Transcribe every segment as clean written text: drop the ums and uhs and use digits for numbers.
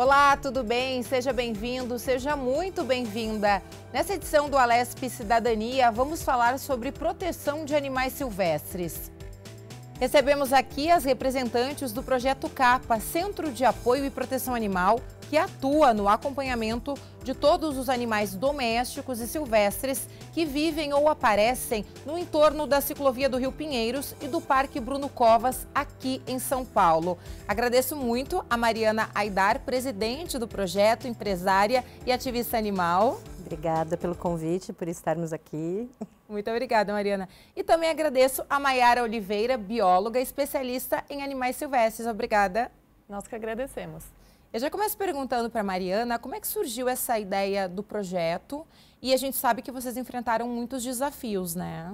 Olá, tudo bem? Seja bem-vindo, seja muito bem-vinda. Nessa edição do Alesp Cidadania, vamos falar sobre proteção de animais silvestres. Recebemos aqui as representantes do Projeto CAPA, Centro de Apoio e Proteção Animal, que atua no acompanhamento de todos os animais domésticos e silvestres que vivem ou aparecem no entorno da ciclovia do Rio Pinheiros e do Parque Bruno Covas, aqui em São Paulo. Agradeço muito a Mariana Aidar, presidente do projeto, empresária e ativista animal. Obrigada pelo convite, por estarmos aqui. Muito obrigada, Mariana. E também agradeço a Maiara Oliveira, bióloga, especialista em animais silvestres. Obrigada. Nós que agradecemos. Eu já começo perguntando para a Mariana como é que surgiu essa ideia do projeto, e a gente sabe que vocês enfrentaram muitos desafios, né?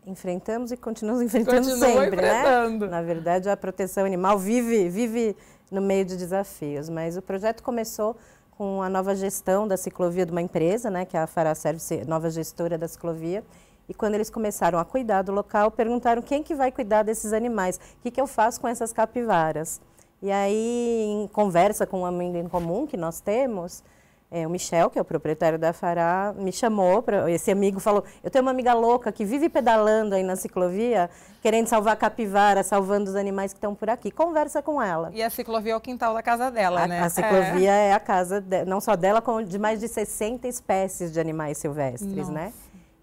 Enfrentamos e continuamos enfrentando sempre, né? Na verdade, a proteção animal vive no meio de desafios, mas o projeto começou com a nova gestão da ciclovia de uma empresa, né, que é a Fará Service, nova gestora da ciclovia. E quando eles começaram a cuidar do local, perguntaram quem que vai cuidar desses animais, o que eu faço com essas capivaras. E aí, em conversa com um amigo em comum que nós temos, o Michel, que é o proprietário da Fará, me chamou, esse amigo falou, eu tenho uma amiga louca que vive pedalando aí na ciclovia, querendo salvar capivara, salvando os animais que estão por aqui. Conversa com ela. E a ciclovia é o quintal da casa dela, né? A ciclovia é a casa, não só dela, como de mais de 60 espécies de animais silvestres, Nossa. né?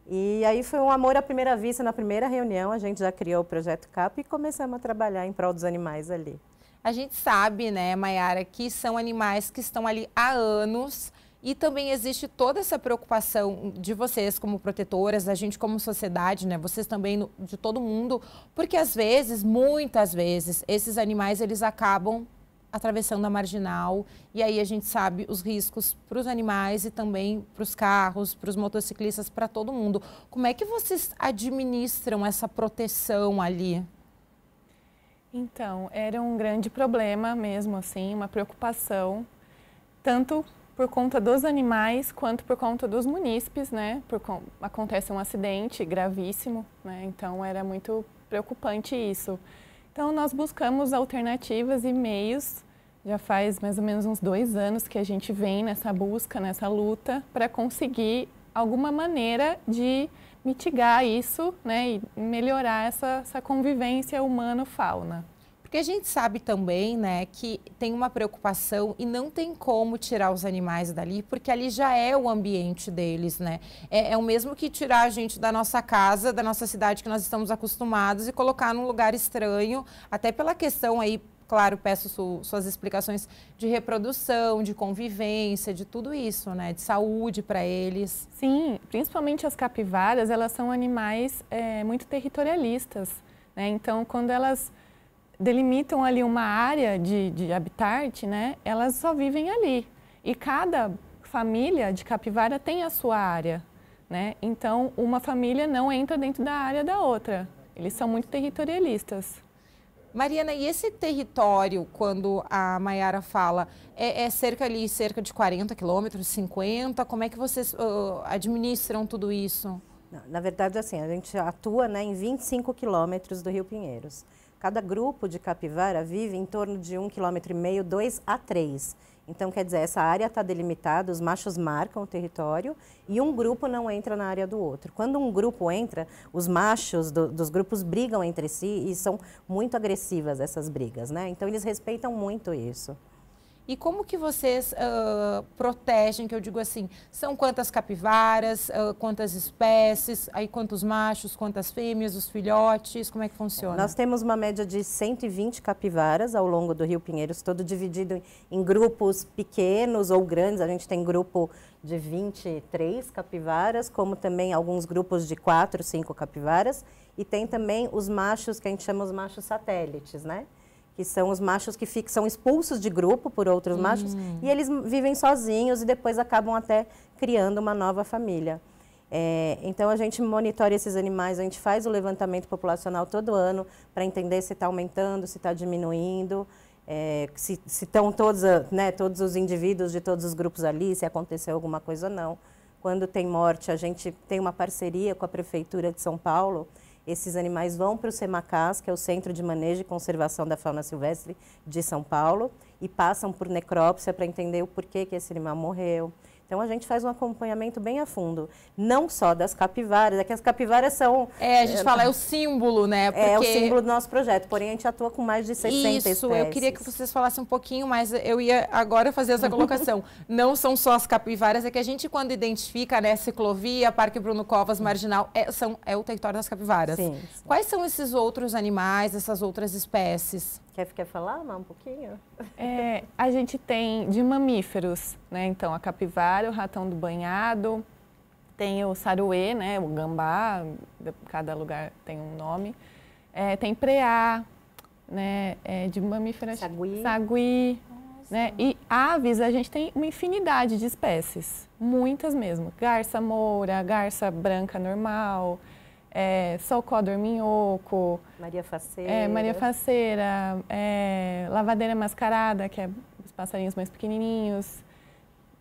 E aí foi um amor à primeira vista, na primeira reunião, a gente já criou o Projeto CAPA e começamos a trabalhar em prol dos animais ali. A gente sabe, né, Maiara, que são animais que estão ali há anos e também existe toda essa preocupação de vocês como protetoras, da gente como sociedade, né, vocês também, de todo mundo, porque às vezes, muitas vezes, esses animais eles acabam atravessando a marginal e aí a gente sabe os riscos para os animais e também para os carros, para os motociclistas, para todo mundo. Como é que vocês administram essa proteção ali? Então, era um grande problema mesmo, assim, uma preocupação, tanto por conta dos animais quanto por conta dos munícipes, né? Acontece um acidente gravíssimo, né? Então, era muito preocupante isso. Então, nós buscamos alternativas e meios, já faz mais ou menos uns 2 anos que a gente vem nessa busca, nessa luta, para conseguir alguma maneira de mitigar isso, né, e melhorar essa convivência humano-fauna. Porque a gente sabe também, né, que tem uma preocupação e não tem como tirar os animais dali, porque ali já é o ambiente deles, né? É o mesmo que tirar a gente da nossa casa, da nossa cidade que nós estamos acostumados e colocar num lugar estranho, até pela questão aí, claro, peço suas explicações de reprodução, de convivência, de tudo isso, né? De saúde para eles. Sim, principalmente as capivaras, elas são animais muito territorialistas, né? Então, quando elas delimitam ali uma área de habitat, né? Elas só vivem ali. E cada família de capivara tem a sua área, né? Então, uma família não entra dentro da área da outra. Eles são muito territorialistas. Mariana, e esse território, quando a Maiara fala, é cerca de 40 quilômetros, 50? Como é que vocês administram tudo isso? Na verdade, assim, a gente atua, né, em 25 quilômetros do Rio Pinheiros. Cada grupo de capivara vive em torno de 1,5 km, 2 a 3. Então, quer dizer, essa área está delimitada, os machos marcam o território e um grupo não entra na área do outro. Quando um grupo entra, os machos dos grupos brigam entre si e são muito agressivas essas brigas, né? Então, eles respeitam muito isso. E como que vocês protegem, que eu digo assim, são quantas capivaras, quantas espécies, aí quantos machos, quantas fêmeas, os filhotes, como é que funciona? Nós temos uma média de 120 capivaras ao longo do Rio Pinheiros, todo dividido em grupos pequenos ou grandes. A gente tem grupo de 23 capivaras, como também alguns grupos de 4, 5 capivaras. E tem também os machos, que a gente chama os machos satélites, né? Que são os machos que são expulsos de grupo por outros machos e eles vivem sozinhos e depois acabam até criando uma nova família. Então, a gente monitora esses animais, a gente faz o levantamento populacional todo ano para entender se está aumentando, se está diminuindo, se estão todos, né, todos os indivíduos de todos os grupos ali, se aconteceu alguma coisa ou não. Quando tem morte, a gente tem uma parceria com a Prefeitura de São Paulo. Esses animais vão para o CEMACAS, que é o Centro de Manejo e Conservação da Fauna Silvestre de São Paulo, e passam por necrópsia para entender o porquê que esse animal morreu. Então, a gente faz um acompanhamento bem a fundo, não só das capivaras, é que as capivaras são... a gente fala, é o símbolo, né? Porque... É o símbolo do nosso projeto, porém a gente atua com mais de 60 espécies. Isso, eu queria que vocês falassem um pouquinho mais, eu ia agora fazer essa colocação. Não são só as capivaras, é que a gente quando identifica, né, ciclovia, Parque Bruno Covas, Marginal, é o território das capivaras. Sim. Quais são esses outros animais, essas outras espécies? Quer falar, um pouquinho? A gente tem de mamíferos, né? Então, a capivara, o ratão do banhado, tem o saruê, né? O gambá, cada lugar tem um nome. Tem preá, né? De mamíferos. Sagui. Né? E aves, a gente tem uma infinidade de espécies, muitas mesmo. Garça moura, garça branca normal, solcó dorminhoco, Maria Faceira, lavadeira mascarada, que é os passarinhos mais pequenininhos.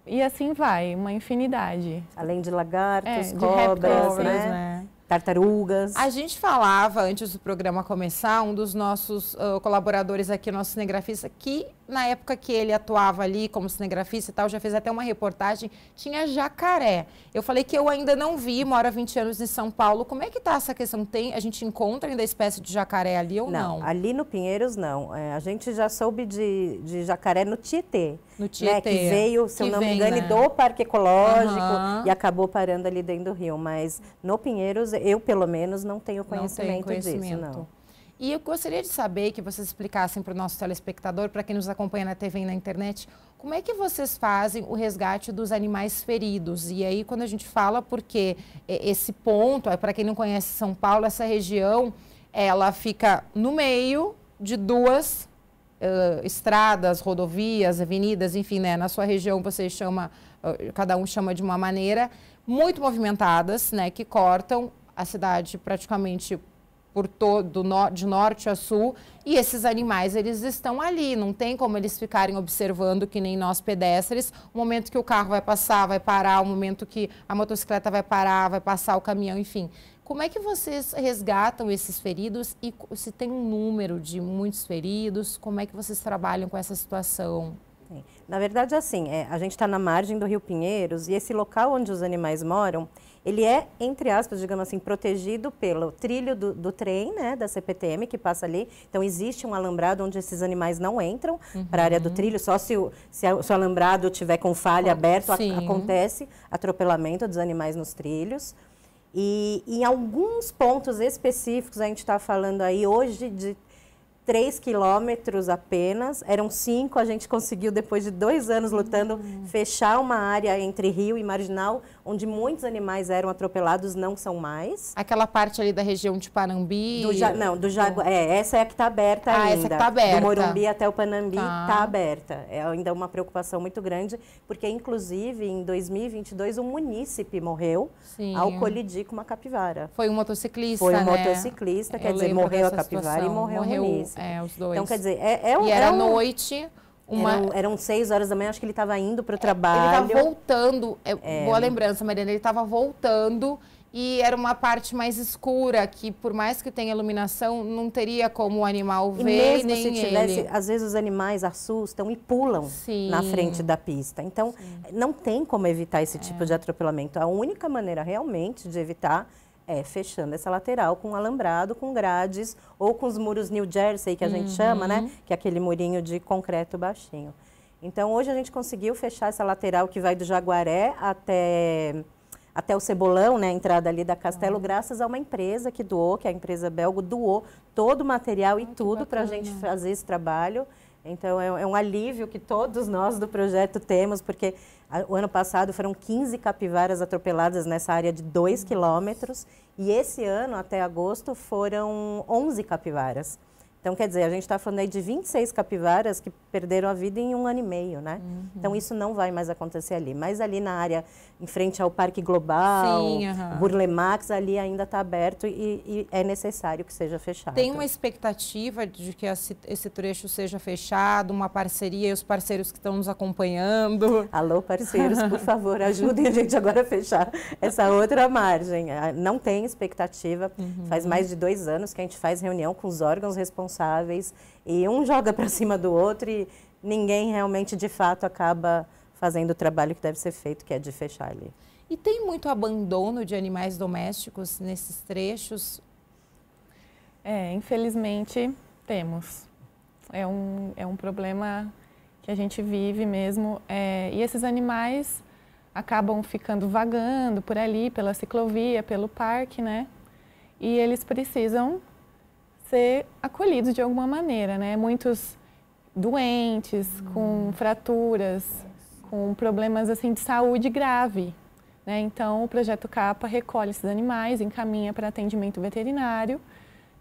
E assim vai, uma infinidade. Além de lagartos, cobras, né? Tartarugas. A gente falava, antes do programa começar, um dos nossos colaboradores aqui, nosso cinegrafista, que na época que ele atuava ali como cinegrafista e tal, já fez até uma reportagem, tinha jacaré. Eu falei que eu ainda não vi, moro há 20 anos em São Paulo. Como é que tá essa questão? A gente encontra ainda a espécie de jacaré ali ou não? Não, ali no Pinheiros não. A gente já soube de jacaré no Tietê. No Tietê. Né, que veio, se eu não me engano, do Parque Ecológico e acabou parando ali dentro do rio. Mas no Pinheiros, eu pelo menos não tenho conhecimento disso, não. E eu gostaria de saber que vocês explicassem para o nosso telespectador, para quem nos acompanha na TV e na internet, como é que vocês fazem o resgate dos animais feridos? E aí, quando a gente fala, porque esse ponto, para quem não conhece São Paulo, essa região, ela fica no meio de duas estradas, rodovias, avenidas, enfim, né? Na sua região você chama, cada um chama de uma maneira, muito movimentadas, né? Que cortam a cidade praticamente por todo, de norte a sul, e esses animais, eles estão ali, não tem como eles ficarem observando que nem nós pedestres, o momento que o carro vai passar, vai parar, o momento que a motocicleta vai parar, vai passar o caminhão, enfim. Como é que vocês resgatam esses feridos e se tem um número de muitos feridos, como é que vocês trabalham com essa situação? Na verdade, assim, a gente está na margem do Rio Pinheiros e esse local onde os animais moram, ele é, entre aspas, digamos assim, protegido pelo trilho do trem, né, da CPTM, que passa ali. Então, existe um alambrado onde esses animais não entram para a área do trilho, só se o alambrado tiver com falha aberto, acontece atropelamento dos animais nos trilhos. E em alguns pontos específicos, a gente está falando aí hoje de 3 quilômetros apenas, eram 5, a gente conseguiu, depois de 2 anos lutando, fechar uma área entre Rio e Marginal, onde muitos animais eram atropelados, não são mais. Aquela parte ali da região de Panambi? Do Jaguar, essa é a que está aberta ainda. Essa que está aberta. Do Morumbi até o Panambi está aberta. É ainda uma preocupação muito grande, porque inclusive em 2022 um munícipe morreu ao colidir com uma capivara. Foi um motociclista, Foi um motociclista, quer dizer, morreu a capivara e morreu o munícipe. Os dois. Então, quer dizer, e era noite. Eram 6 horas da manhã, acho que ele estava indo para o trabalho. Ele estava voltando, boa lembrança, Mariana, ele estava voltando e era uma parte mais escura, que por mais que tenha iluminação, não teria como o animal ver, mesmo nem se tivesse, ele. às vezes os animais assustam e pulam na frente da pista. Então, não tem como evitar esse tipo de atropelamento. A única maneira realmente de evitar é fechando essa lateral com alambrado, com grades ou com os muros New Jersey, que a gente chama, né? Que é aquele murinho de concreto baixinho. Então, hoje a gente conseguiu fechar essa lateral que vai do Jaguaré até o Cebolão, né? A entrada ali da Castelo, graças a uma empresa que doou, que é a empresa belga, doou todo o material e tudo para a gente fazer esse trabalho. Então, é um alívio que todos nós do projeto temos, porque o ano passado foram 15 capivaras atropeladas nessa área de 2 quilômetros e esse ano, até agosto, foram 11 capivaras. Então, quer dizer, a gente está falando aí de 26 capivaras que perderam a vida em 1 ano e meio, né? Então, isso não vai mais acontecer ali. Mas ali na área, em frente ao Parque Global, Burle Marx, ali ainda está aberto e é necessário que seja fechado. Tem uma expectativa de que esse trecho seja fechado, uma parceria e os parceiros que estão nos acompanhando? Alô, parceiros, por favor, ajudem a gente agora a fechar essa outra margem. Não tem expectativa. Faz mais de 2 anos que a gente faz reunião com os órgãos responsáveis e um joga para cima do outro e ninguém realmente, de fato, acaba fazendo o trabalho que deve ser feito, que é de fechar ali. E tem muito abandono de animais domésticos nesses trechos? Infelizmente temos. É um problema que a gente vive mesmo. E esses animais acabam ficando vagando por ali, pela ciclovia, pelo parque, né? E eles precisam ser acolhidos de alguma maneira, né? Muitos doentes, com fraturas, com problemas assim de saúde grave, né? Então, o Projeto CAPA recolhe esses animais, encaminha para atendimento veterinário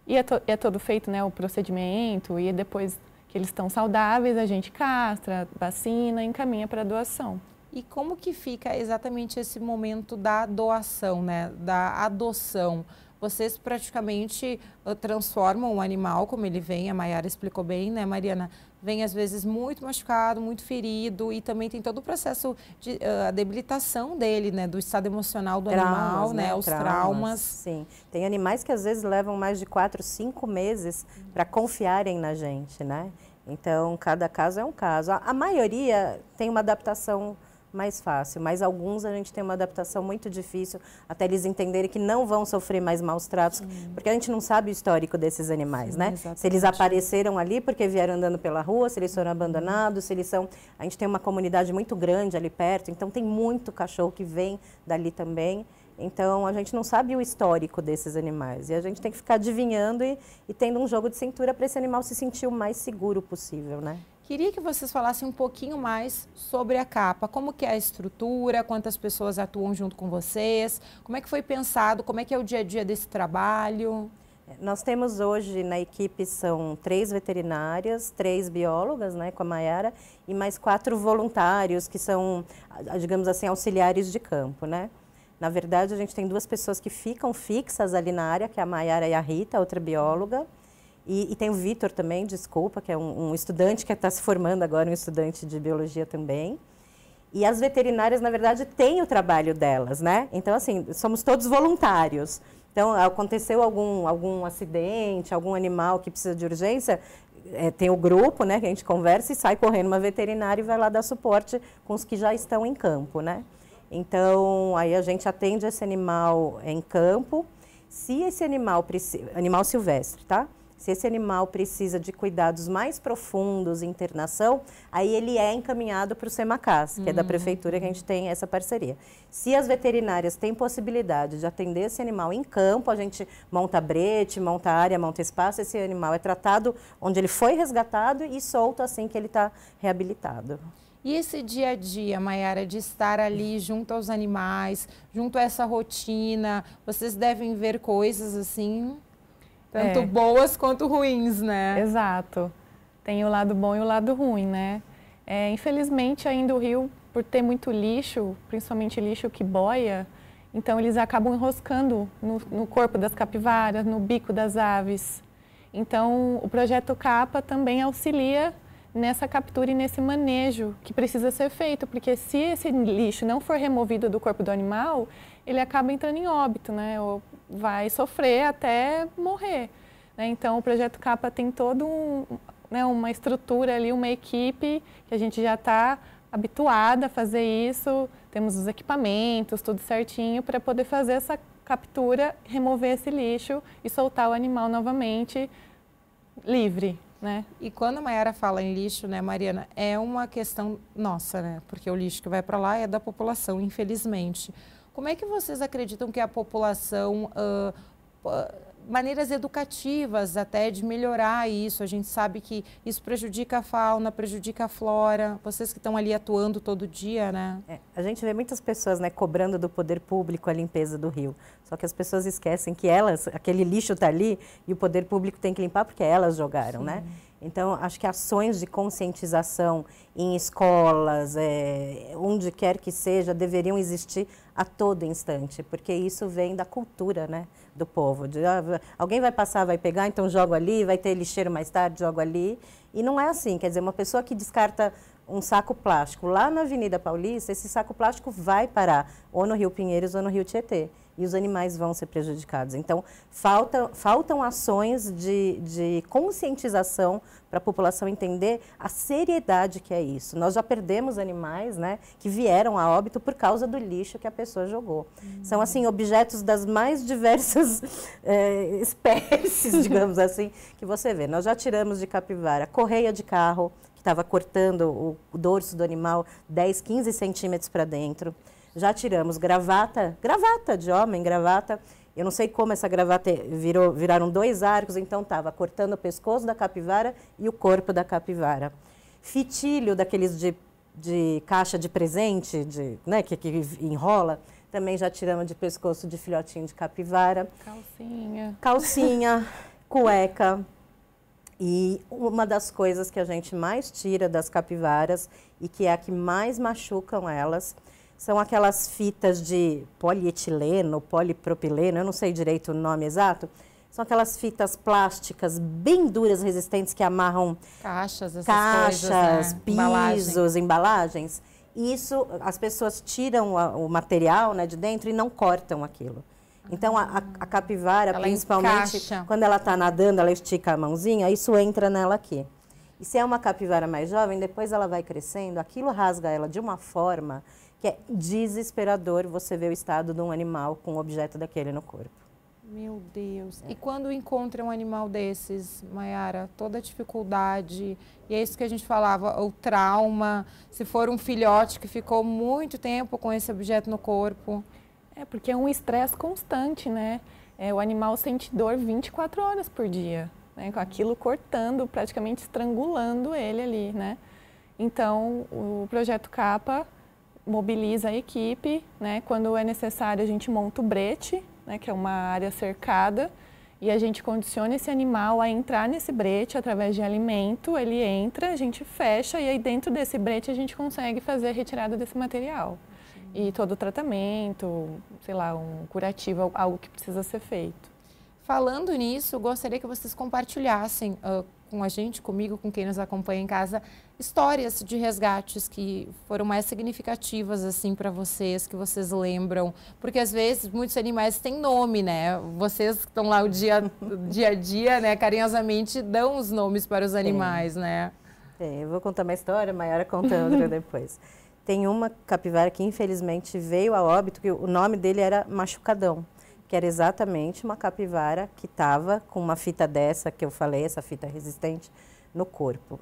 e é todo feito, né, o procedimento, e depois que eles estão saudáveis, a gente castra, vacina, encaminha para doação. E como que fica exatamente esse momento da doação, né, da adoção? Vocês praticamente transformam o animal como ele vem, a Mayara explicou bem, né, Mariana? Vem às vezes muito machucado, muito ferido, e também tem todo o processo de a debilitação dele, né, do estado emocional do animal, né, os traumas. Sim, tem animais que às vezes levam mais de 4, 5 meses para confiarem na gente, né? Então, cada caso é um caso. A maioria tem uma adaptação mais fácil, mas alguns a gente tem uma adaptação muito difícil até eles entenderem que não vão sofrer mais maus tratos, porque a gente não sabe o histórico desses animais, né? Exatamente. Se eles apareceram ali porque vieram andando pela rua, se eles foram abandonados, se eles são... A gente tem uma comunidade muito grande ali perto, então tem muito cachorro que vem dali também. Então, a gente não sabe o histórico desses animais e a gente tem que ficar adivinhando e tendo um jogo de cintura para esse animal se sentir o mais seguro possível, né? Queria que vocês falassem um pouquinho mais sobre a CAPA, como que é a estrutura, quantas pessoas atuam junto com vocês, como é que foi pensado, como é que é o dia a dia desse trabalho? Nós temos hoje na equipe, são 3 veterinárias, 3 biólogas, né, com a Mayara, e mais 4 voluntários que são, digamos assim, auxiliares de campo, né? Na verdade, a gente tem 2 pessoas que ficam fixas ali na área, que é a Mayara e a Rita, outra bióloga. E tem o Vitor também, desculpa, que é um estudante que está se formando agora, um estudante de biologia também. E as veterinárias, na verdade, têm o trabalho delas, né? Então, assim, somos todos voluntários. Então, aconteceu algum acidente, algum animal que precisa de urgência, tem o grupo, né, que a gente conversa e sai correndo uma veterinária e vai lá dar suporte com os que já estão em campo, né? Então, aí a gente atende esse animal em campo. Se esse animal silvestre, tá? Se esse animal precisa de cuidados mais profundos, internação, aí ele é encaminhado para o Semacas, que é da prefeitura que a gente tem essa parceria. Se as veterinárias têm possibilidade de atender esse animal em campo, a gente monta brete, monta área, monta espaço, esse animal é tratado onde ele foi resgatado e solto assim que ele está reabilitado. E esse dia a dia, Mayara, de estar ali junto aos animais, junto a essa rotina, vocês devem ver coisas assim... Tanto boas quanto ruins, né? Exato. Tem o lado bom e o lado ruim, né? Infelizmente, ainda o rio, por ter muito lixo, principalmente lixo que boia, então eles acabam enroscando no corpo das capivaras, no bico das aves. Então, o Projeto CAPA também auxilia nessa captura e nesse manejo que precisa ser feito, porque se esse lixo não for removido do corpo do animal, ele acaba entrando em óbito, né? Ou vai sofrer até morrer, né? Então, o Projeto CAPA tem todo uma estrutura ali, uma equipe que a gente já está habituada a fazer isso, temos os equipamentos, tudo certinho para poder fazer essa captura, remover esse lixo e soltar o animal novamente livre, né? E quando a Mayara fala em lixo, né, Mariana, é uma questão nossa, né? Porque o lixo que vai para lá é da população, infelizmente. Como é que vocês acreditam que a população, maneiras educativas até de melhorar isso? A gente sabe que isso prejudica a fauna, prejudica a flora, vocês que estão ali atuando todo dia, né? A gente vê muitas pessoas, né, cobrando do poder público a limpeza do rio. Só que as pessoas esquecem que aquele lixo está ali e o poder público tem que limpar porque elas jogaram, né? Então, acho que ações de conscientização em escolas, onde quer que seja, deveriam existir a todo instante, porque isso vem da cultura, né, do povo. Alguém vai passar, vai pegar, então jogo ali, vai ter lixeiro mais tarde, jogo ali. E não é assim, quer dizer, uma pessoa que descarta um saco plástico lá na Avenida Paulista, esse saco plástico vai parar ou no Rio Pinheiros ou no Rio Tietê. E os animais vão ser prejudicados. Então, faltam ações de conscientização para a população entender a seriedade que é isso. Nós já perdemos animais, né, que vieram a óbito por causa do lixo que a pessoa jogou. São, assim, objetos das mais diversas espécies, digamos assim, que você vê. Nós já tiramos de capivara correia de carro, que estava cortando o dorso do animal 10, 15 centímetros para dentro. Já tiramos gravata de homem, gravata. Eu não sei como essa gravata viraram 2 arcos, então estava cortando o pescoço da capivara e o corpo da capivara. Fitilho daqueles de caixa de presente, né, que enrola, também já tiramos de pescoço de filhotinho de capivara. Calcinha, cueca. E uma das coisas que a gente mais tira das capivaras e que é a que mais machucam elas, são aquelas fitas de polietileno, polipropileno, eu não sei direito o nome exato. São aquelas fitas plásticas bem duras, resistentes, que amarram caixas, coisas, né? Pisos, embalagens. E isso, as pessoas tiram o material, né, de dentro e não cortam aquilo. Então, a capivara, ela principalmente, encaixa. Quando ela está nadando, ela estica a mãozinha, isso entra nela aqui. E se é uma capivara mais jovem, depois ela vai crescendo, aquilo rasga ela de uma forma que é desesperador você ver o estado de um animal com um objeto daquele no corpo. Meu Deus. E quando encontra um animal desses, Mayara, toda a dificuldade, e é isso que a gente falava, o trauma, se for um filhote que ficou muito tempo com esse objeto no corpo. É, porque é um estresse constante, né? O animal sente dor 24 horas por dia, né? Com aquilo cortando, praticamente estrangulando ele ali, né? Então, o Projeto Capa mobiliza a equipe, né? Quando é necessário, a gente monta o brete, né? Que é uma área cercada, e a gente condiciona esse animal a entrar nesse brete através de alimento. Ele entra, a gente fecha, e aí dentro desse brete a gente consegue fazer a retirada desse material. E todo o tratamento, sei lá, um curativo, algo que precisa ser feito. Falando nisso, gostaria que vocês compartilhassem com a gente, comigo, com quem nos acompanha em casa, histórias de resgates que foram mais significativas assim para vocês, que vocês lembram. Porque às vezes muitos animais têm nome, né? Vocês que estão lá o dia a dia, né, carinhosamente dão os nomes para os animais, né? Eu vou contar uma história, a Mayara conta outra depois. Tem uma capivara que infelizmente veio a óbito, que o nome dele era Machucadão, que era exatamente uma capivara que estava com uma fita dessa que eu falei, essa fita resistente, no corpo.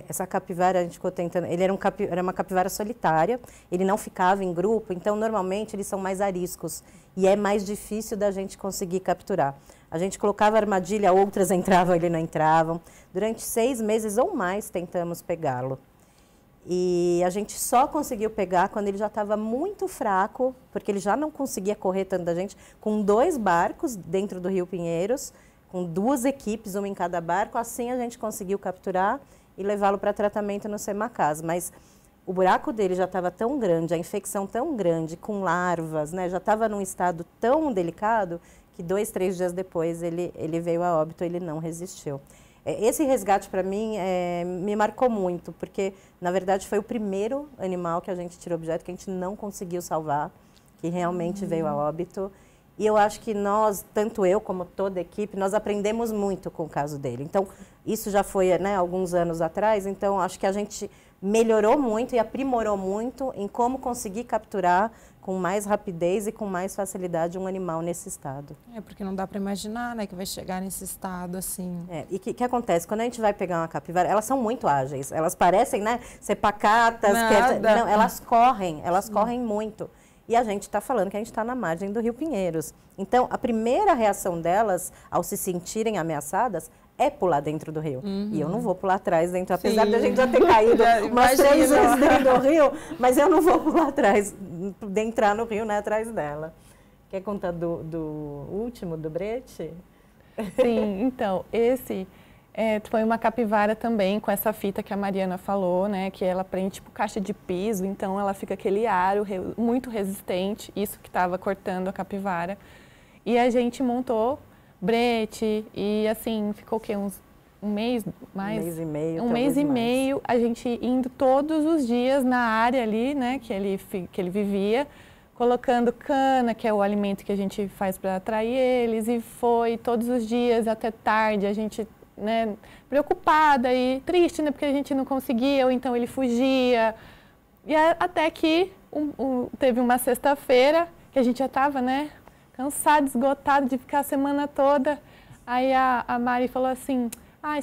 Essa capivara, a gente ficou tentando, ele era uma capivara solitária, ele não ficava em grupo, então normalmente eles são mais ariscos e é mais difícil da gente conseguir capturar. A gente colocava armadilha, outras entravam, ele não entravam. Durante 6 meses ou mais tentamos pegá-lo. E a gente só conseguiu pegar quando ele já estava muito fraco, porque ele já não conseguia correr tanto da gente, com 2 barcos dentro do Rio Pinheiros, com 2 equipes, uma em cada barco. Assim a gente conseguiu capturar e levá-lo para tratamento no Semacas. Mas o buraco dele já estava tão grande, a infecção tão grande, com larvas, né? Já estava num estado tão delicado que 2, 3 dias depois ele veio a óbito, ele não resistiu. Esse resgate, para mim, me marcou muito, porque, na verdade, foi o primeiro animal que a gente tirou objeto que a gente não conseguiu salvar, que realmente veio a óbito. E eu acho que nós, tanto eu como toda a equipe, nós aprendemos muito com o caso dele. Então, isso já foi, né, alguns anos atrás, então acho que a gente melhorou muito e aprimorou muito em como conseguir capturar com mais rapidez e com mais facilidade um animal nesse estado. Porque não dá para imaginar, né, que vai chegar nesse estado assim. E o que acontece? Quando a gente vai pegar uma capivara, elas são muito ágeis, elas parecem, né, ser pacatas, não, elas correm muito. E a gente está falando que a gente está na margem do Rio Pinheiros. Então, a primeira reação delas, ao se sentirem ameaçadas, é pular dentro do rio. E eu não vou pular atrás dentro, apesar de a gente já ter caído umas 3 vezes dentro do rio, mas eu não vou pular atrás, de entrar no rio, né, atrás dela. Quer contar do último, do brete? Sim, então, esse foi uma capivara também com essa fita que a Mariana falou, né, que ela prende tipo caixa de piso, então ela fica aquele aro muito resistente, isso que estava cortando a capivara. E a gente montou brete e assim, ficou o quê? Uns um mês, mais... Um mês e meio, um mês e meio, a gente indo todos os dias na área ali, né, que ele vivia, colocando cana, que é o alimento que a gente faz para atrair eles, e foi todos os dias até tarde, a gente, né, preocupada e triste, né, porque a gente não conseguia, ou então ele fugia. E até que teve uma sexta-feira, que a gente já estava, né, cansado, esgotado de ficar a semana toda. Aí a Mari falou assim,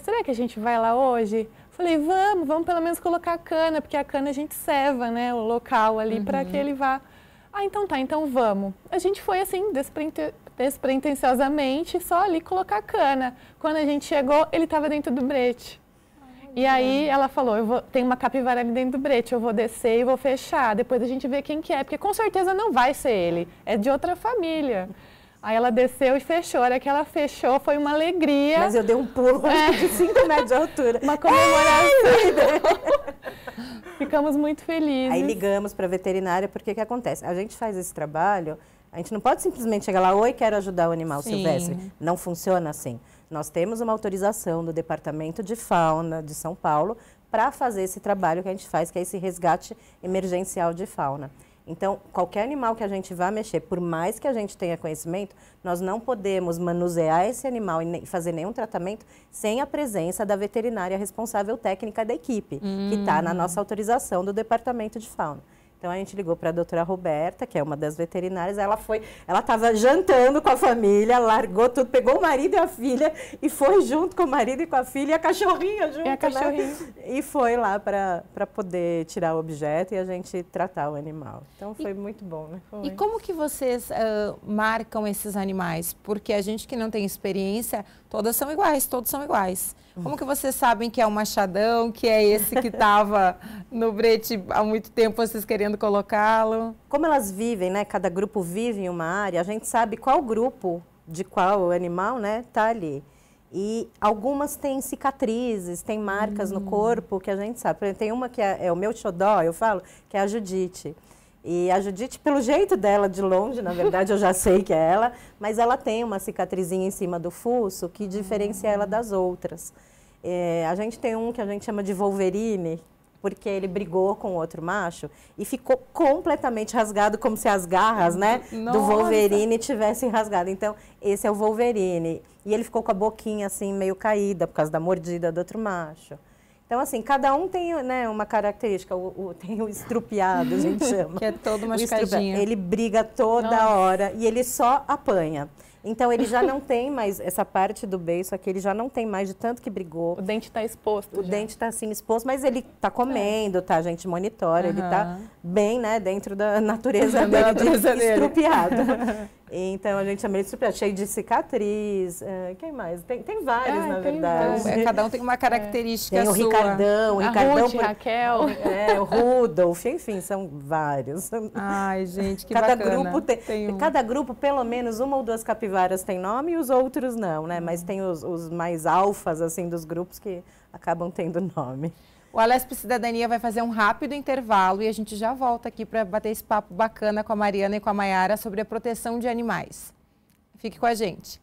será que a gente vai lá hoje? Falei, vamos pelo menos colocar a cana, porque a cana a gente ceva, né, o local ali para que ele vá. Então tá, então vamos. A gente foi assim, despretensiosamente, só ali colocar a cana. Quando a gente chegou, ele estava dentro do brete. E aí ela falou, tem uma capivara ali dentro do brete, eu vou descer e vou fechar, depois a gente vê quem que é, porque com certeza não vai ser ele, é de outra família. Aí ela desceu e fechou, a hora que ela fechou foi uma alegria. Mas eu dei um pulo de 5 metros de altura. Uma comemoração. Ficamos muito felizes. Aí ligamos para a veterinária, porque o que acontece? A gente faz esse trabalho, a gente não pode simplesmente chegar lá, oi, quero ajudar o animal silvestre. Não funciona assim. Nós temos uma autorização do Departamento de Fauna de São Paulo para fazer esse trabalho que a gente faz, que é esse resgate emergencial de fauna. Então, qualquer animal que a gente vá mexer, por mais que a gente tenha conhecimento, nós não podemos manusear esse animal e fazer nenhum tratamento sem a presença da veterinária responsável técnica da equipe, que está na nossa autorização do Departamento de Fauna. Então, a gente ligou para a doutora Roberta, que é uma das veterinárias, ela estava jantando com a família, largou tudo, pegou o marido e a filha e foi junto com o marido e com a filha e a cachorrinha junto, né? E foi lá para poder tirar o objeto e a gente tratar o animal. Então, foi muito bom, né? E como que vocês marcam esses animais? Porque a gente que não tem experiência, todos são iguais. Como que vocês sabem que é o machadão, que é esse que estava no brete há muito tempo, vocês querendo colocá-lo? Como elas vivem, né? Cada grupo vive em uma área, a gente sabe qual grupo de qual animal, né, tá ali. E algumas têm cicatrizes, têm marcas no corpo que a gente sabe. Por exemplo, tem uma que é o meu xodó, eu falo, que é a Judite. E a Judite, pelo jeito dela de longe, na verdade eu já sei que é ela, mas ela tem uma cicatrizinha em cima do fuço que diferencia ela das outras. A gente tem um que a gente chama de Wolverine, porque ele brigou com outro macho e ficou completamente rasgado, como se as garras, né, do Wolverine tivessem rasgado. Então, esse é o Wolverine. E ele ficou com a boquinha assim, meio caída, por causa da mordida do outro macho. Então, assim, cada um tem, né, uma característica, tem o estrupiado, a gente chama. Que é todo machucadinho. Ele briga toda hora e ele só apanha. Então, ele já não tem mais, essa parte do beiço aqui, ele já não tem mais de tanto que brigou. O dente está exposto. O dente está assim exposto, mas ele está comendo, tá? A gente monitora, ele está bem, né, dentro da natureza dele, estrupiado. Então, a gente chama ele de estrupiado, cheio de cicatriz. Quem mais? Tem vários, na verdade. Cada um tem uma característica tem sua. Tem o Ricardão, Ruth, Raquel. O Rudolf, enfim, são vários. Ai, gente, que bacana. Cada grupo, pelo menos uma ou duas capivaras tem nome e os outros não, né? Mas tem os mais alfas, assim, dos grupos que acabam tendo nome. O Alesp Cidadania vai fazer um rápido intervalo e a gente já volta aqui para bater esse papo bacana com a Mariana e com a Mayara sobre a proteção de animais. Fique com a gente.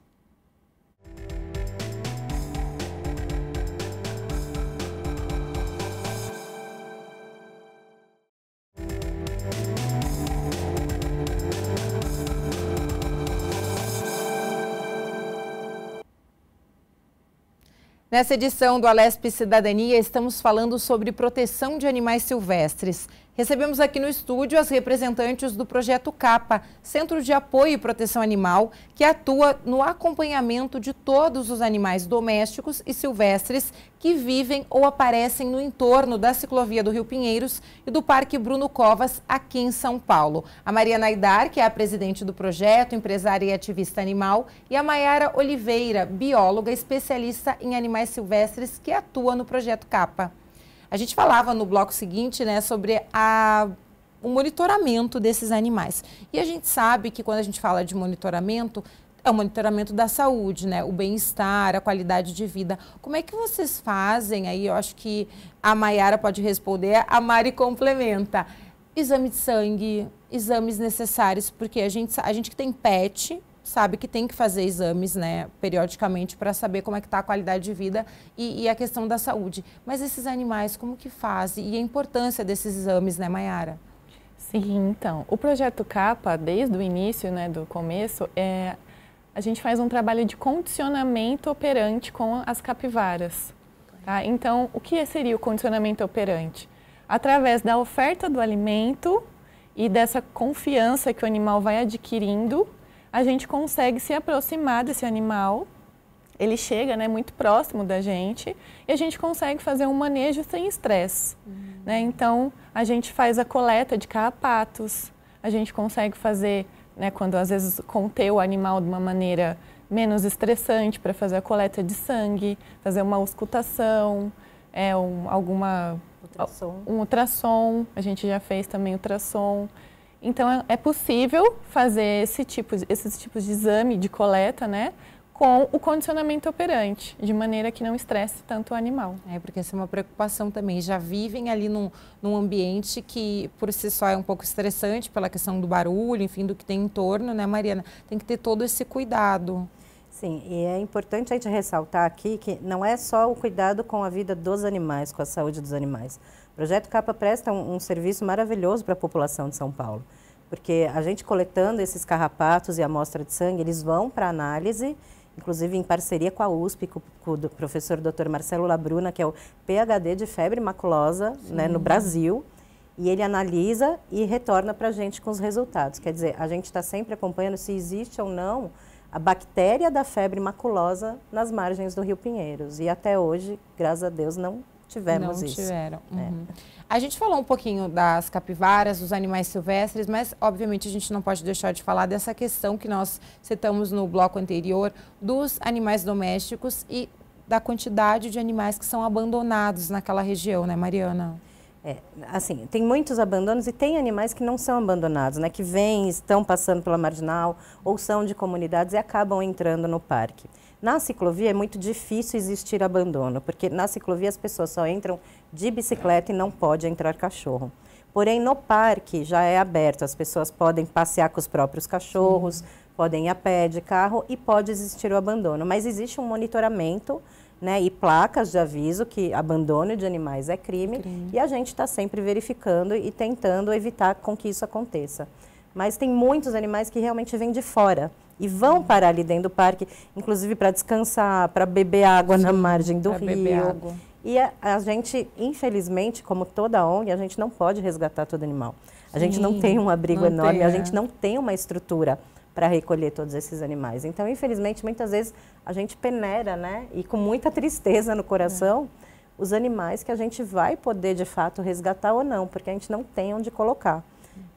Nessa edição do Alesp Cidadania, estamos falando sobre proteção de animais silvestres. Recebemos aqui no estúdio as representantes do Projeto CAPA, Centro de Apoio e Proteção Animal, que atua no acompanhamento de todos os animais domésticos e silvestres que vivem ou aparecem no entorno da ciclovia do Rio Pinheiros e do Parque Bruno Covas, aqui em São Paulo. A Mariana Aidar, que é a presidente do projeto, empresária e ativista animal, e a Mayara Oliveira, bióloga especialista em animais silvestres, que atua no Projeto CAPA. A gente falava no bloco seguinte, né, sobre o monitoramento desses animais. E a gente sabe que quando a gente fala de monitoramento, é o monitoramento da saúde, né, o bem-estar, a qualidade de vida. Como é que vocês fazem aí? Eu acho que a Mayara pode responder, a Mari complementa. Exame de sangue, exames necessários, porque a gente que tem pet, sabe que tem que fazer exames, né, periodicamente para saber como é que está a qualidade de vida e a questão da saúde. Mas esses animais, como que fazem? E a importância desses exames, né, Mayara? Sim, então, o Projeto CAPA, desde o início, né, do começo, a gente faz um trabalho de condicionamento operante com as capivaras. Tá? Então, o que seria o condicionamento operante? Através da oferta do alimento e dessa confiança que o animal vai adquirindo, a gente consegue se aproximar desse animal, ele chega, né, muito próximo da gente e a gente consegue fazer um manejo sem estresse. Né? Então, a gente faz a coleta de carrapatos, a gente consegue fazer, né, quando às vezes conter o animal de uma maneira menos estressante para fazer a coleta de sangue, fazer uma auscultação, um ultrassom, a gente já fez também ultrassom. Então, é possível fazer esses tipos de exame, de coleta, né, com o condicionamento operante, de maneira que não estresse tanto o animal. Porque essa é uma preocupação também. Já vivem ali num ambiente que, por si só, é um pouco estressante pela questão do barulho, enfim, do que tem em torno, né, Mariana? Tem que ter todo esse cuidado. Sim, e é importante a gente ressaltar aqui que não é só o cuidado com a vida dos animais, com a saúde dos animais. O Projeto CAPA presta um serviço maravilhoso para a população de São Paulo, porque a gente coletando esses carrapatos e amostra de sangue, eles vão para análise, inclusive em parceria com a USP, com o professor Dr. Marcelo Labruna, que é o PhD de febre maculosa, né, no Brasil, e ele analisa e retorna para a gente com os resultados. Quer dizer, a gente está sempre acompanhando se existe ou não a bactéria da febre maculosa nas margens do Rio Pinheiros. E até hoje, graças a Deus, não tivemos isso. Não tiveram. A gente falou um pouquinho das capivaras, dos animais silvestres, mas obviamente a gente não pode deixar de falar dessa questão que nós citamos no bloco anterior, dos animais domésticos e da quantidade de animais que são abandonados naquela região, né, Mariana? Assim, tem muitos abandonos e tem animais que não são abandonados, né? Que vêm, estão passando pela marginal ou são de comunidades e acabam entrando no parque. Na ciclovia é muito difícil existir abandono, porque na ciclovia as pessoas só entram de bicicleta e não pode entrar cachorro. Porém, no parque já é aberto, as pessoas podem passear com os próprios cachorros, podem ir a pé, de carro e pode existir o abandono. Mas existe um monitoramento, né, e placas de aviso que abandono de animais é crime. E a gente está sempre verificando e tentando evitar com que isso aconteça. Mas tem muitos animais que realmente vêm de fora e vão parar ali dentro do parque, inclusive para descansar, para beber água na margem do rio. E a gente, infelizmente, como toda ONG, a gente não pode resgatar todo animal. A gente não tem um abrigo enorme, a gente não tem uma estrutura para recolher todos esses animais. Então, infelizmente, muitas vezes a gente peneira, né, e com muita tristeza no coração, os animais que a gente vai poder, de fato, resgatar ou não, porque a gente não tem onde colocar.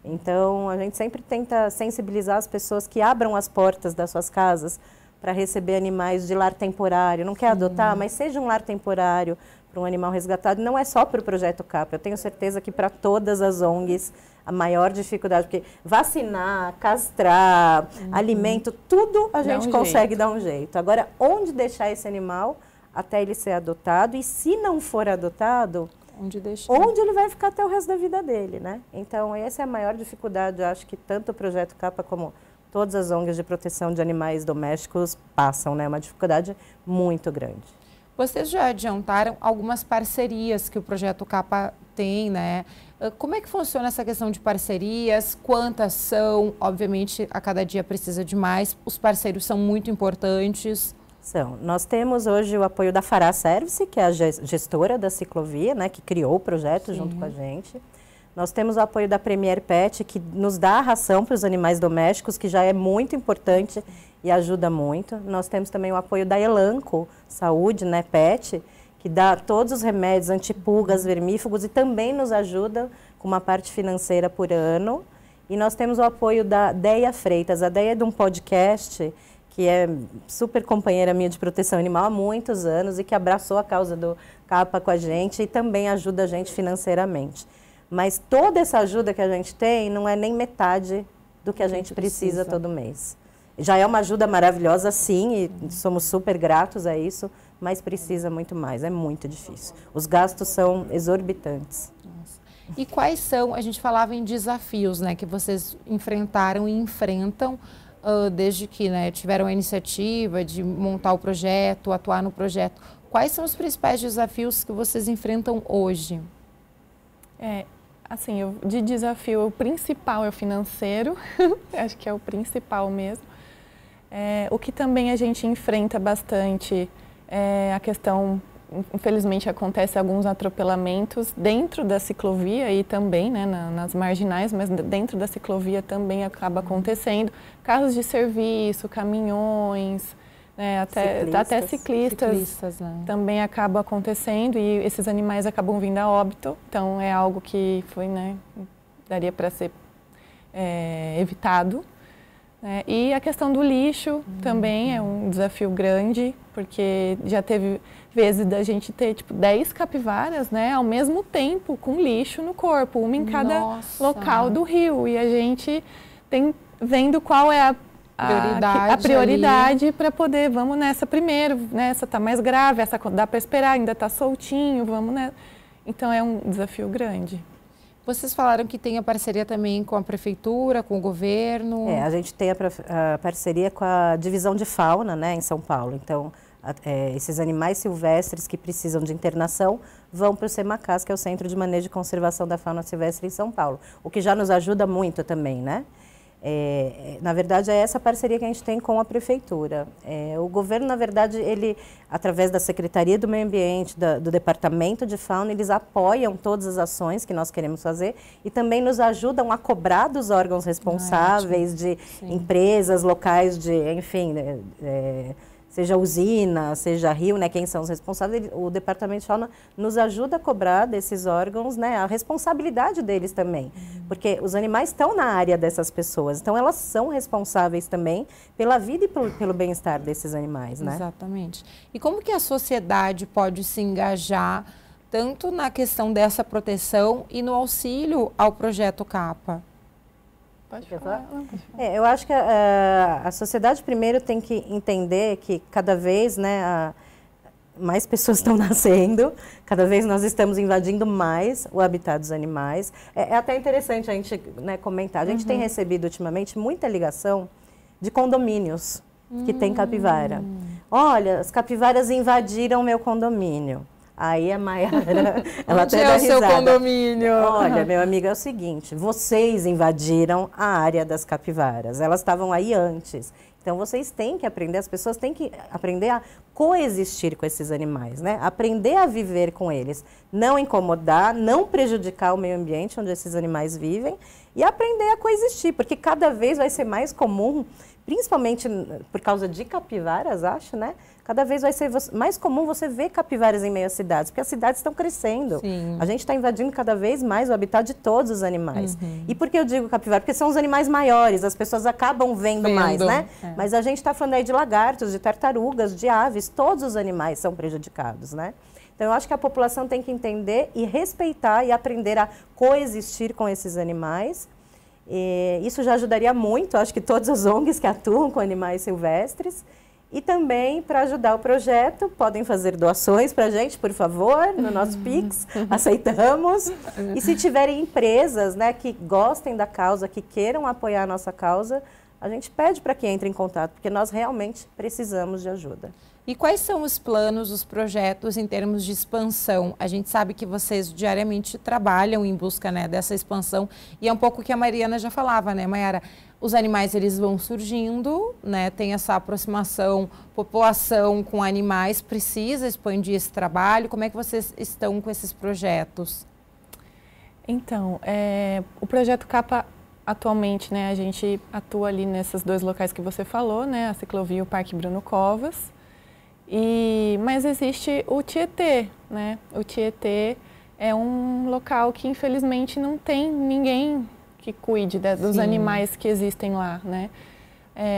Então, a gente sempre tenta sensibilizar as pessoas que abram as portas das suas casas para receber animais de lar temporário. Não quer adotar, mas seja um lar temporário para um animal resgatado. Não é só para o Projeto CAPA. Eu tenho certeza que para todas as ONGs, a maior dificuldade, porque vacinar, castrar, alimento, tudo a gente consegue dar um jeito. Agora, onde deixar esse animal até ele ser adotado? E se não for adotado, onde ele vai ficar até o resto da vida dele, né? Então, essa é a maior dificuldade, eu acho que tanto o Projeto CAPA como todas as ONGs de proteção de animais domésticos passam, né? Uma dificuldade muito grande. Vocês já adiantaram algumas parcerias que o Projeto CAPA tem, né? Como é que funciona essa questão de parcerias? Quantas são? Obviamente, a cada dia precisa de mais. Os parceiros são muito importantes. Nós temos hoje o apoio da Fará Service, que é a gestora da ciclovia, né, que criou o projeto junto com a gente. Nós temos o apoio da Premier Pet, que nos dá a ração para os animais domésticos, que já é muito importante e ajuda muito. Nós temos também o apoio da Elanco Saúde, né, Pet, que dá todos os remédios antipulgas, vermífugos e também nos ajuda com uma parte financeira por ano. E nós temos o apoio da Deia Freitas. A Deia é de um podcast que é super companheira minha de proteção animal há muitos anos e que abraçou a causa do CAPA com a gente e também ajuda a gente financeiramente. Mas toda essa ajuda que a gente tem não é nem metade do que a gente precisa todo mês. Já é uma ajuda maravilhosa, sim, e somos super gratos a isso, mas precisa muito mais, é muito difícil. Os gastos são exorbitantes. Nossa. E quais são, a gente falava em desafios, né, que vocês enfrentaram e enfrentam desde que, né, tiveram a iniciativa de montar o projeto, atuar no projeto. Quais são os principais desafios que vocês enfrentam hoje? Assim, de desafio, o principal é o financeiro, acho que é o principal mesmo. O que também a gente enfrenta bastante é a questão, infelizmente acontece alguns atropelamentos dentro da ciclovia e também, né, nas marginais, mas dentro da ciclovia também acaba acontecendo. Carros de serviço, caminhões, né, até ciclistas né? Também acaba acontecendo e esses animais acabam vindo a óbito. Então é algo que foi, né, daria para ser evitado. E a questão do lixo também é um desafio grande, porque já teve vezes da gente ter tipo 10 capivaras, né, ao mesmo tempo com lixo no corpo, uma em cada local do rio. E a gente tem vendo qual é a prioridade para poder, vamos nessa primeiro, né, essa está mais grave, essa dá para esperar, ainda está soltinho, vamos nessa. Então é um desafio grande. Vocês falaram que tem a parceria também com a prefeitura, com o governo. A gente tem a parceria com a divisão de fauna, né, em São Paulo. Então, esses animais silvestres que precisam de internação vão para o CEMACAS, que é o Centro de Manejo e Conservação da Fauna Silvestre em São Paulo, o que já nos ajuda muito também, né? Na verdade, é essa parceria que a gente tem com a prefeitura. O governo, na verdade, ele, através da Secretaria do Meio Ambiente, do Departamento de Fauna, eles apoiam todas as ações que nós queremos fazer e também nos ajudam a cobrar dos órgãos responsáveis, de empresas locais, enfim, seja usina, seja rio, né, quem são os responsáveis, o Departamento de Fauna nos ajuda a cobrar desses órgãos, né, a responsabilidade deles também, porque os animais estão na área dessas pessoas, então elas são responsáveis também pela vida e pelo bem-estar desses animais, né? Exatamente. E como que a sociedade pode se engajar tanto na questão dessa proteção e no auxílio ao projeto CAPA? Pode falar. Eu acho que a sociedade primeiro tem que entender que cada vez, né, mais pessoas estão nascendo, cada vez nós estamos invadindo mais o habitat dos animais. É até interessante a gente, né, comentar. A gente tem recebido ultimamente muita ligação de condomínios que tem capivara. Olha, as capivaras invadiram meu condomínio. Aí a Maiara, ela até dá risada. Onde é o seu condomínio? Olha, meu amigo, é o seguinte, vocês invadiram a área das capivaras, elas estavam aí antes. Então, vocês têm que aprender, as pessoas têm que aprender a coexistir com esses animais, né? Aprender a viver com eles, não incomodar, não prejudicar o meio ambiente onde esses animais vivem e aprender a coexistir, porque cada vez vai ser mais comum, principalmente por causa de capivaras, acho, né? Cada vez vai ser mais comum você ver capivaras em meio às cidades, porque as cidades estão crescendo. Sim. A gente está invadindo cada vez mais o habitat de todos os animais. E por que eu digo capivara? Porque são os animais maiores, as pessoas acabam vendo mais, né? Mas a gente está falando aí de lagartos, de tartarugas, de aves, todos os animais são prejudicados, né? Então, eu acho que a população tem que entender e respeitar e aprender a coexistir com esses animais. E isso já ajudaria muito, acho que todas as ONGs que atuam com animais silvestres. E também, para ajudar o projeto, podem fazer doações para a gente, por favor, no nosso Pix, aceitamos. E se tiverem empresas, né, que gostem da causa, que queiram apoiar a nossa causa, a gente pede para que entre em contato, porque nós realmente precisamos de ajuda. E quais são os planos, os projetos em termos de expansão? A gente sabe que vocês diariamente trabalham em busca, né, dessa expansão e é um pouco o que a Mariana já falava, né, Maiara? Os animais, eles vão surgindo, né, tem essa aproximação, população com animais, precisa expandir esse trabalho. Como é que vocês estão com esses projetos? Então, o projeto CAPA, atualmente, né, a gente atua ali nesses dois locais que você falou, né, a ciclovia e o Parque Bruno Covas. Mas existe o Tietê, né? O Tietê é um local que, infelizmente, não tem ninguém que cuide dos animais que existem lá, né?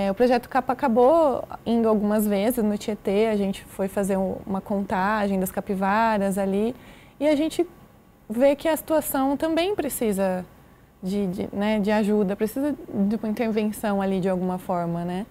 O projeto CAPA acabou indo algumas vezes no Tietê, a gente foi fazer uma contagem das capivaras ali e a gente vê que a situação também precisa de ajuda, precisa de uma intervenção ali de alguma forma, né?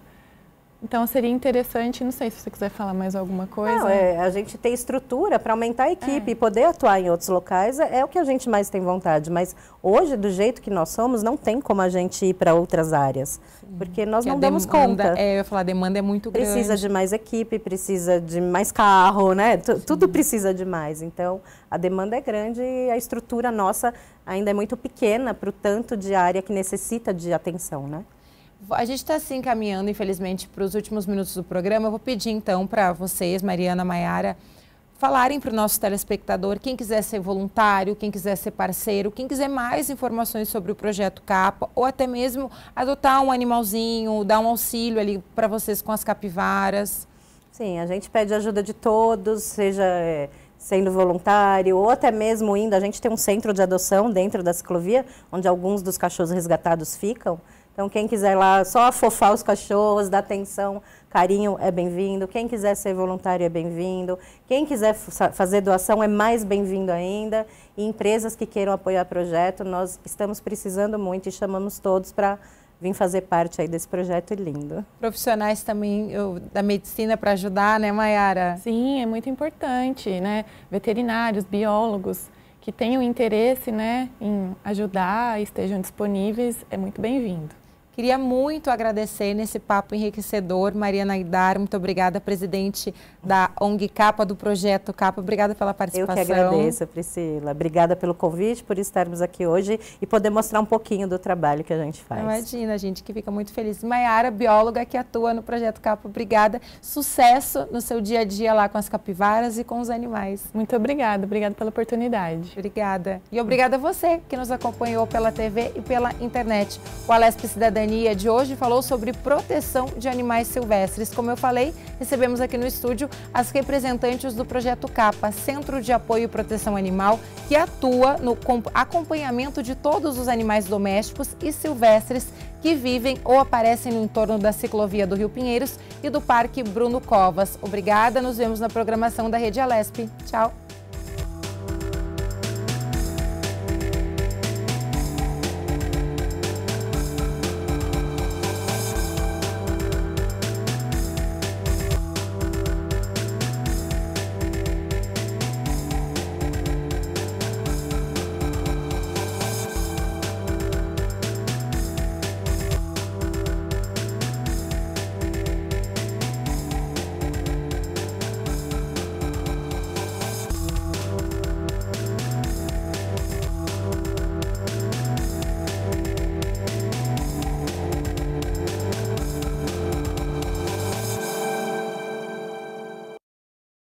Então seria interessante, não sei se você quiser falar mais alguma coisa. Não, a gente ter estrutura para aumentar a equipe e poder atuar em outros locais é o que a gente mais tem vontade. Mas hoje, do jeito que nós somos, não tem como a gente ir para outras áreas. Porque nós não damos conta. Eu ia falar, a demanda é muito grande. Precisa de mais equipe, precisa de mais carro, né? Tudo precisa de mais. Então, a demanda é grande e a estrutura nossa ainda é muito pequena para o tanto de área que necessita de atenção, né? A gente está se encaminhando, infelizmente, para os últimos minutos do programa. Eu vou pedir, então, para vocês, Mariana, Maiara, falarem para o nosso telespectador, quem quiser ser voluntário, quem quiser ser parceiro, quem quiser mais informações sobre o Projeto Capa, ou até mesmo adotar um animalzinho, dar um auxílio ali para vocês com as capivaras. Sim, a gente pede ajuda de todos, seja sendo voluntário ou até mesmo indo. A gente tem um centro de adoção dentro da ciclovia, onde alguns dos cachorros resgatados ficam. Então, quem quiser lá só afofar os cachorros, dar atenção, carinho, é bem-vindo. Quem quiser ser voluntário é bem-vindo. Quem quiser fazer doação é mais bem-vindo ainda. E empresas que queiram apoiar o projeto, nós estamos precisando muito e chamamos todos para vir fazer parte aí desse projeto lindo. Profissionais também da medicina para ajudar, né, Maiara? Sim, é muito importante, né? Veterinários, biólogos que tenham interesse, né, em ajudar, estejam disponíveis, é muito bem-vindo. Queria muito agradecer nesse papo enriquecedor, Mariana Aidar, muito obrigada, presidente da ONG Capa, do Projeto Capa, obrigada pela participação. Eu que agradeço, Priscila. Obrigada pelo convite, por estarmos aqui hoje e poder mostrar um pouquinho do trabalho que a gente faz. Imagina, a gente que fica muito feliz. Maiara, bióloga que atua no Projeto Capa, obrigada. Sucesso no seu dia a dia lá com as capivaras e com os animais. Muito obrigada pela oportunidade. Obrigada. E obrigada a você que nos acompanhou pela TV e pela internet. O Alesp Cidadania de hoje falou sobre proteção de animais silvestres. Como eu falei, recebemos aqui no estúdio as representantes do Projeto Capa, Centro de Apoio e Proteção Animal, que atua no acompanhamento de todos os animais domésticos e silvestres que vivem ou aparecem no entorno da ciclovia do Rio Pinheiros e do Parque Bruno Covas. Obrigada, nos vemos na programação da Rede Alesp. Tchau!